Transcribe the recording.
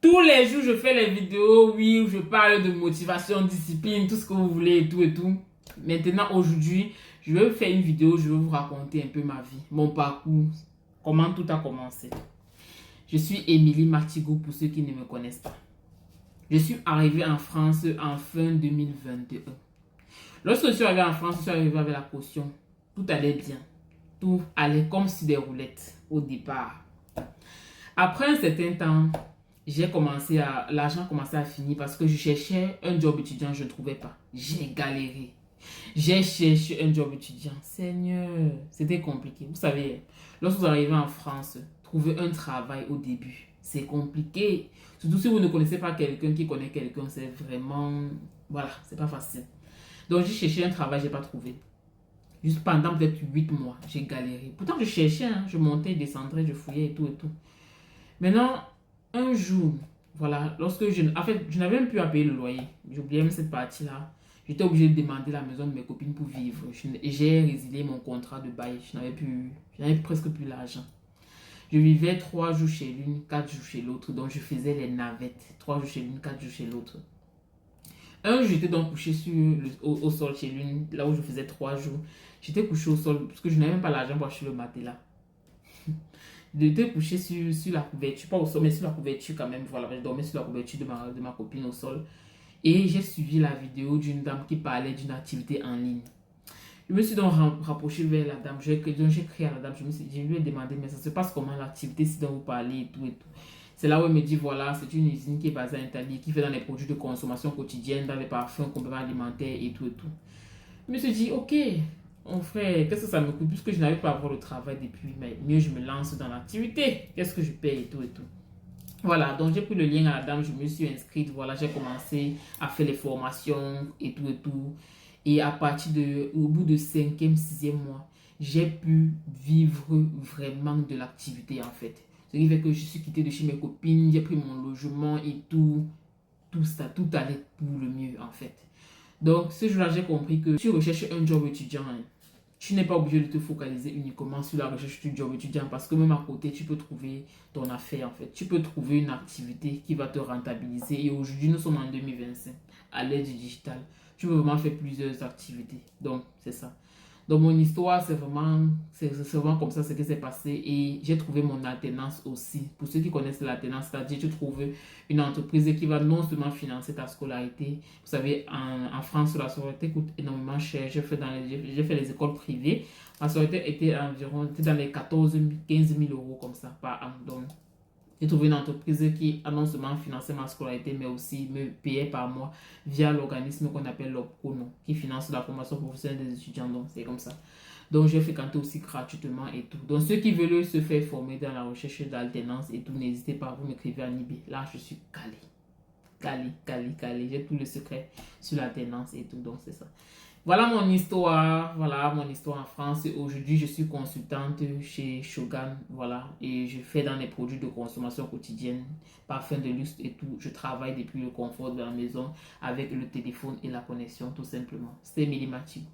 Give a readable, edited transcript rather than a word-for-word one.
Tous les jours, je fais les vidéos, oui, où je parle de motivation, discipline, tout ce que vous voulez et tout et tout. Maintenant, aujourd'hui, je vais faire une vidéo, je vais vous raconter un peu ma vie, mon parcours, comment tout a commencé. Je suis Émilie Martigo pour ceux qui ne me connaissent pas. Je suis arrivée en France en fin 2021. Lorsque je suis arrivée en France, je suis arrivée avec la caution. Tout allait bien. Tout allait comme sur des roulettes au départ. Après un certain temps, l'argent commençait à finir parce que je cherchais un job étudiant, je ne trouvais pas. J'ai galéré. J'ai cherché un job étudiant. Seigneur, c'était compliqué. Vous savez, lorsque vous arrivez en France, trouver un travail au début, c'est compliqué. Surtout si vous ne connaissez pas quelqu'un qui connaît quelqu'un, c'est vraiment... Voilà, c'est pas facile. Donc j'ai cherché un travail, j'ai pas trouvé. Juste pendant peut-être 8 mois, j'ai galéré. Pourtant, je cherchais, hein, je montais, descendais, je fouillais et tout et tout. Maintenant, un jour, voilà, je n'avais même plus à payer le loyer. J'oubliais même cette partie-là. J'étais obligée de demander la maison de mes copines pour vivre. J'ai résilié mon contrat de bail. Je n'avais presque plus l'argent. Je vivais 3 jours chez l'une, 4 jours chez l'autre. Donc, je faisais les navettes. 3 jours chez l'une, 4 jours chez l'autre. Un jour, j'étais donc couché au sol chez l'une, là où je faisais 3 jours. J'étais couché au sol parce que je n'avais même pas l'argent pour acheter le matelas. J'étais couché sur la couverture, pas au sol, mais sur la couverture quand même. Voilà, je dormais sur la couverture de ma copine au sol. Et j'ai suivi la vidéo d'une dame qui parlait d'une activité en ligne. Je me suis donc rapproché vers la dame. J'ai crié à la dame. Je lui ai demandé, mais ça se passe comment l'activité si dont vous parlez et tout et tout. C'est là où elle me dit, voilà, c'est une usine qui est basée en Italie, qui fait dans les produits de consommation quotidienne, dans les parfums, compléments alimentaires et tout et tout. Je me suis dit, ok, mon frère, qu'est-ce que ça me coûte? Puisque je n'avais pas à avoir le travail depuis, mais mieux je me lance dans l'activité. Qu'est-ce que je paye et tout et tout. Voilà, donc j'ai pris le lien à la dame, je me suis inscrite, voilà, j'ai commencé à faire les formations et tout et tout. Et au bout de 5e, 6e mois, j'ai pu vivre vraiment de l'activité en fait. Ce qui fait que je suis quittée de chez mes copines, j'ai pris mon logement et tout, tout ça, tout allait pour le mieux en fait. Donc ce jour-là, j'ai compris que si tu recherches un job étudiant, hein, tu n'es pas obligé de te focaliser uniquement sur la recherche du job étudiant parce que même à côté, tu peux trouver ton affaire en fait. Tu peux trouver une activité qui va te rentabiliser. Et aujourd'hui, nous sommes en 2025, à l'ère du digital. Tu peux vraiment faire plusieurs activités. Donc, c'est ça. Donc, mon histoire, c'est vraiment comme ça ce qui s'est passé. Et j'ai trouvé mon alternance aussi. Pour ceux qui connaissent l'alternance, c'est-à-dire tu trouves une entreprise qui va non seulement financer ta scolarité. Vous savez, en France, la scolarité coûte énormément cher. J'ai fait les écoles privées. Ma scolarité était dans les 14 000, 15 000 euros comme ça par an. Donc, j'ai trouvé une entreprise qui a non seulement financé ma scolarité, mais aussi me payait par mois via l'organisme qu'on appelle l'OPCONO, qui finance la formation professionnelle des étudiants. Donc, c'est comme ça. Donc, j'ai fréquenté aussi gratuitement et tout. Donc, ceux qui veulent se faire former dans la recherche d'alternance et tout, n'hésitez pas, vous m'écrivez à Nibé. Là, je suis calé. Calé. J'ai tout le secret sur l'alternance et tout. Donc, c'est ça. Voilà mon histoire en France. Aujourd'hui, je suis consultante chez Shogun, voilà, et je fais dans les produits de consommation quotidienne, parfums de luxe et tout. Je travaille depuis le confort de la maison avec le téléphone et la connexion, tout simplement. C'était Mélimatique.